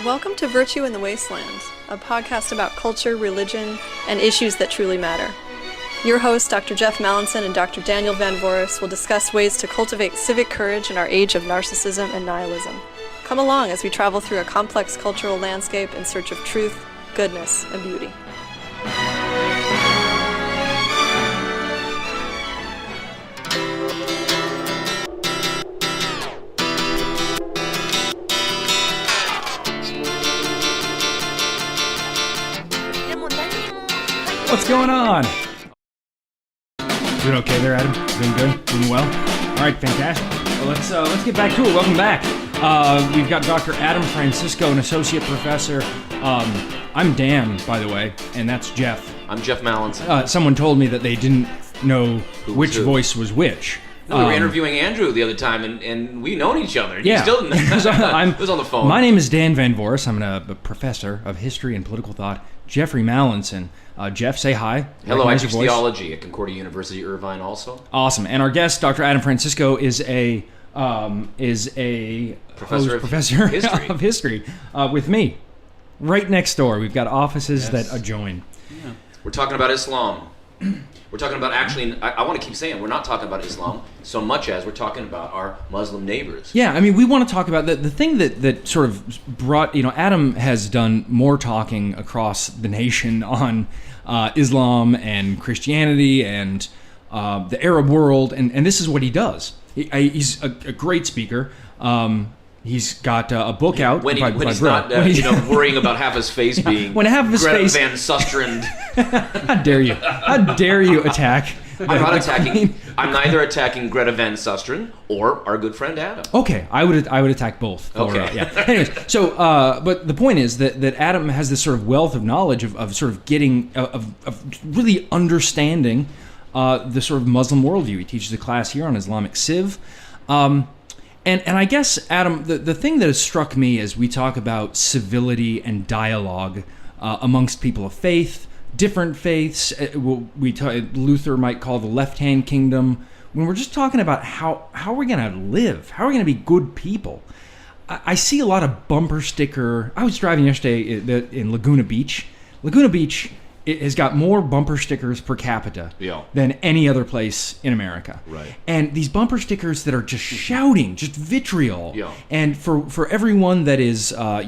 Welcome to Virtue in the Wasteland, a podcast about culture, religion, and issues that truly matter. Your hosts, Dr. Jeff Mallinson and Dr. Daniel Van Voris, will discuss ways to cultivate civic courage in our age of narcissism and nihilism. Come along as we travel through a complex cultural landscape in search of truth, goodness, and beauty. What's going on? Doing okay there, Adam? Doing good? Doing well? All right, fantastic. Well, let's get back to it. Welcome back. We've got Dr. Adam Francisco, an associate professor. I'm Dan, by the way, and that's Jeff. I'm Jeff Mallinson. Someone told me that they didn't know which voice was which. No, we were interviewing Andrew the other time, and we've known each other. Yeah. You still didn't. It was on the phone. My name is Dan Van Voris. I'm a professor of history and political thought. Jeffrey Mallinson. Jeff, say hi. Hello, I teach theology at Concordia University, Irvine also. Awesome. And our guest, Dr. Adam Francisco, is a professor of history with me. Right next door. We've got offices that adjoin. Yeah. We're talking about Islam. We're talking about, actually, I want to keep saying, we're not talking about Islam so much as we're talking about our Muslim neighbors. Yeah, I mean, we want to talk about the thing that sort of brought, Adam has done more talking across the nation on Islam and Christianity and the Arab world, and this is what he does. He's a great speaker. He's got a book out. When he's not worrying about half his face being when half of his Greta face... Van Susteren. How dare you? How dare you attack? I'm not attacking. I'm neither attacking Greta Van Susteren or our good friend Adam. Okay, I would attack both. Okay. Yeah. Anyways, so but the point is that Adam has this sort of wealth of knowledge of sort of getting of really understanding the sort of Muslim worldview. He teaches a class here on Islamic Civ. And I guess, Adam, the thing that has struck me as we talk about civility and dialogue amongst people of faith, different faiths, Luther might call the left-hand kingdom, when we're just talking about how are we going to live, how are we going to be good people, I see a lot of bumper sticker. I was driving yesterday in Laguna Beach. Laguna Beach it has got more bumper stickers per capita than any other place in America. Right. And these bumper stickers that are just shouting, just vitriol. Yeah. And for everyone that is, a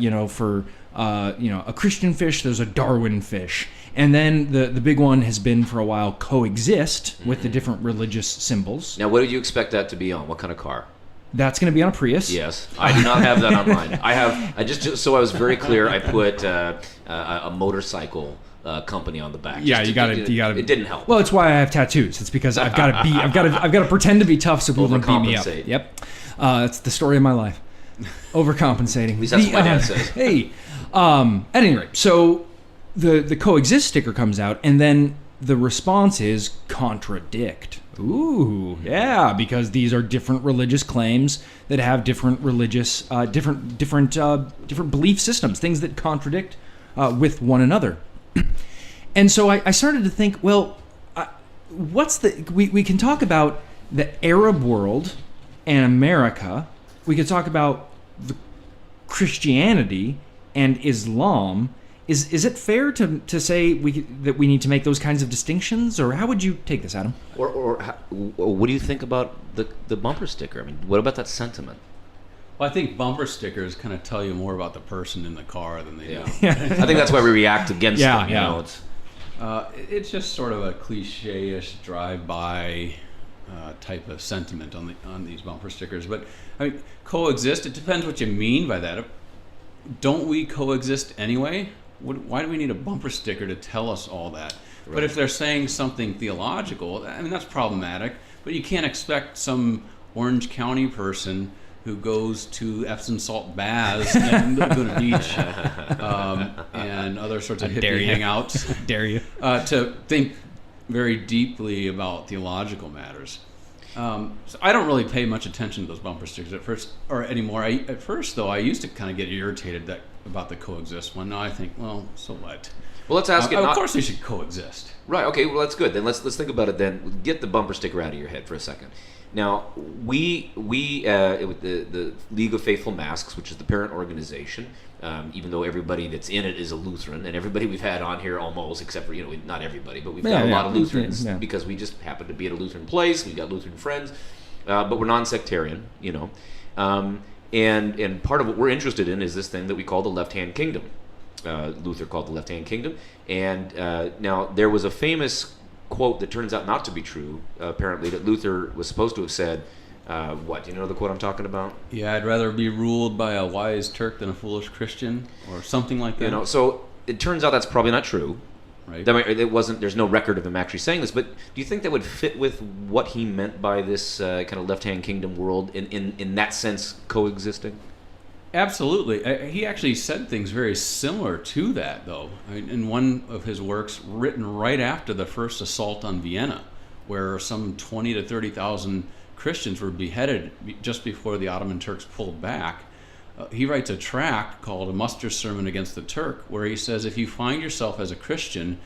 Christian fish, there's a Darwin fish. And then the big one has been for a while coexist with the different religious symbols. Now, what do you expect that to be on? What kind of car? That's going to be on a Prius. Yes, I do not have that on mine. I just so I was very clear, I put a motorcycle company on the back. Yeah, you got to. It didn't help. Well, it's why I have tattoos. It's because I've got to pretend to be tough so people don't beat me up. Yep, it's the story of my life. Overcompensating. At least that's what my dad says. Hey, at any rate, so the coexist sticker comes out, and then the response is contradict. Ooh, yeah, because these are different religious claims that have different religious, different belief systems, things that contradict with one another. And so I started to think, well, we can talk about the Arab world and America. We could talk about the Christianity and Islam. Is it fair to say that we need to make those kinds of distinctions, or how would you take this, Adam? Or what do you think about the bumper sticker? I mean, what about that sentiment? Well, I think bumper stickers kind of tell you more about the person in the car than they do. I think that's why we react against them. You know, it's just sort of a cliche-ish drive-by type of sentiment on these bumper stickers. But I mean, coexist. It depends what you mean by that. Don't we coexist anyway? Why do we need a bumper sticker to tell us all that? Right. But if they're saying something theological, I mean, that's problematic. But you can't expect some Orange County person who goes to Epsom salt baths and Laguna Beach and other sorts of hippie hangouts. Dare you. To think very deeply about theological matters. So I don't really pay much attention to those bumper stickers at first, or anymore. At first, though, I used to kind of get irritated about the coexist one. Now I think, well, so what? Well, let's ask it. Of course they should coexist. Right, okay, well, that's good. Then let's think about it then. Get the bumper sticker out of your head for a second. Now, we with the League of Faithful Masks, which is the parent organization, even though everybody that's in it is a Lutheran, and everybody we've had on here almost, except for, not everybody, but we've got a lot of Lutherans because we just happen to be at a Lutheran place. We've got Lutheran friends, but we're non-sectarian, And part of what we're interested in is this thing that we call the left-hand kingdom. Luther called the left-hand kingdom. And now there was a famous quote that turns out not to be true, apparently, that Luther was supposed to have said. What? Do you know the quote I'm talking about? Yeah, I'd rather be ruled by a wise Turk than a foolish Christian, or something like that. So it turns out that's probably not true. Right. It wasn't. There's no record of him actually saying this. But do you think that would fit with what he meant by this kind of left-hand kingdom world in that sense, coexisting? Absolutely. He actually said things very similar to that, though. In one of his works, written right after the first assault on Vienna, where some 20 to 30,000 Christians were beheaded just before the Ottoman Turks pulled back. He writes a tract called A Muster Sermon Against the Turk, where he says, if you find yourself as a Christian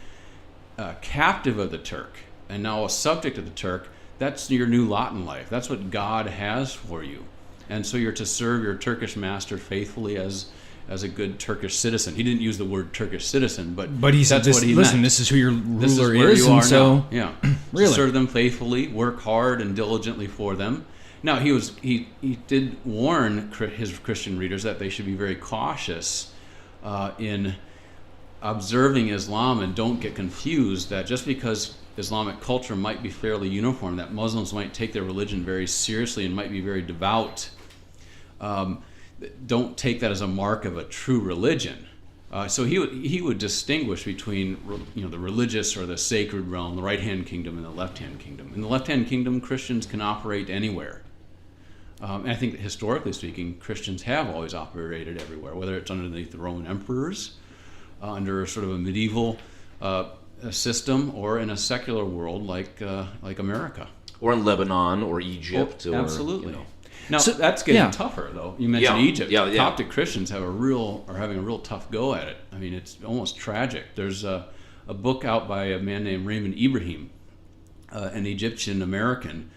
captive of the Turk and now a subject of the Turk, that's your new lot in life. That's what God has for you. And so you're to serve your Turkish master faithfully as a good Turkish citizen. He didn't use the word Turkish citizen, but he said, that's what he listen, meant. this is who your ruler This is where is, you are and so now. Yeah, really to serve them faithfully, work hard and diligently for them. Now he did warn his Christian readers that they should be very cautious in observing Islam, and don't get confused that just because Islamic culture might be fairly uniform, that Muslims might take their religion very seriously and might be very devout. Don't take that as a mark of a true religion. So he would distinguish between the religious or the sacred realm, the right-hand kingdom, and the left-hand kingdom. In the left-hand kingdom, Christians can operate anywhere. And I think that historically speaking, Christians have always operated everywhere, whether it's underneath the Roman emperors, under sort of a medieval system, or in a secular world like America. Or in Lebanon or Egypt. Absolutely. Now, that's getting tougher, though. You mentioned Egypt. Coptic Christians are having a real tough go at it. I mean, it's almost tragic. There's a book out by a man named Raymond Ibrahim, an Egyptian American,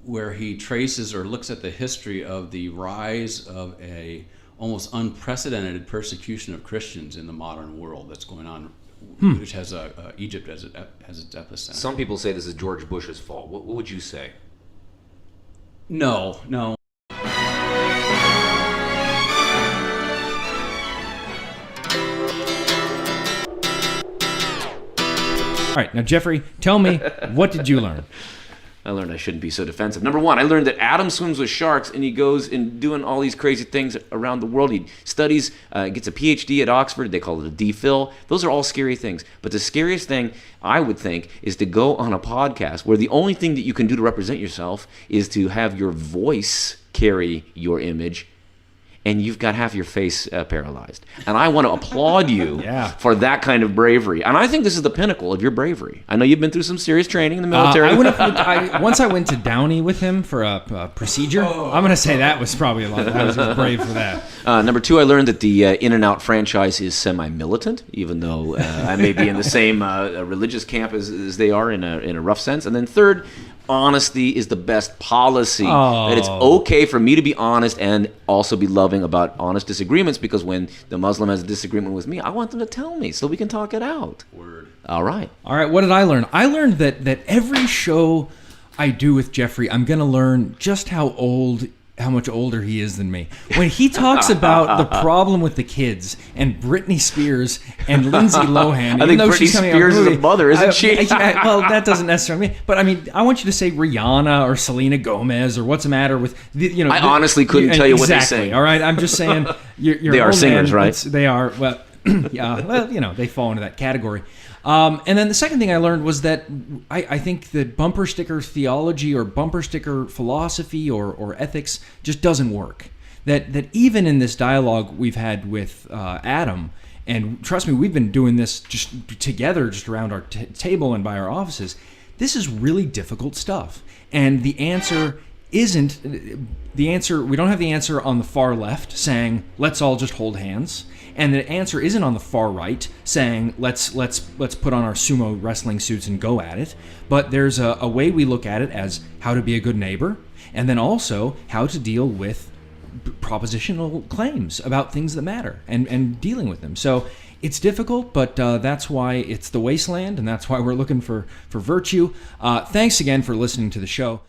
where he traces or looks at the history of the rise of a almost unprecedented persecution of Christians in the modern world that's going on, which has Egypt as its epicenter. Some people say this is George Bush's fault. What would you say? No. All right, now Jeffrey, tell me, what did you learn? I learned I shouldn't be so defensive. Number one, I learned that Adam swims with sharks, and he goes and doing all these crazy things around the world. He studies, gets a PhD at Oxford. They call it a DPhil. Those are all scary things. But the scariest thing, I would think, is to go on a podcast where the only thing that you can do to represent yourself is to have your voice carry your image, and you've got half your face paralyzed. And I want to applaud you for that kind of bravery. And I think this is the pinnacle of your bravery. I know you've been through some serious training in the military. Once I went to Downey with him for a procedure, I'm going to say that was probably a lot. I was brave for that. Number two, I learned that the In-N-Out franchise is semi-militant, even though I may be in the same religious camp as they are in a rough sense. And then third, honesty is the best policy. That it's okay for me to be honest and also be loving about honest disagreements, because when the Muslim has a disagreement with me, I want them to tell me so we can talk it out. Word. All right. What did I learn? I learned that every show I do with Jeffrey, I'm going to learn just how much older he is than me. When he talks about the problem with the kids and Britney Spears and Lindsay Lohan, I think Britney Spears is a mother, isn't she? Well, that doesn't necessarily mean. But I mean, I want you to say Rihanna or Selena Gomez or what's the matter with I honestly couldn't tell you what they say. All right, I'm just saying you're they are singers, right? They are. Well, yeah. Well, they fall into that category. And then the second thing I learned was that I think that bumper sticker theology or bumper sticker philosophy or ethics just doesn't work. That even in this dialogue we've had with Adam, and trust me, we've been doing this just together, just around our table and by our offices, this is really difficult stuff. And the answer isn't the answer. We don't have the answer on the far left saying let's all just hold hands, and the answer isn't on the far right saying let's put on our sumo wrestling suits and go at it. But there's a way we look at it as how to be a good neighbor, and then also how to deal with propositional claims about things that matter and dealing with them. So it's difficult, but that's why it's the Wasteland, and that's why we're looking for virtue. Thanks again for listening to the show.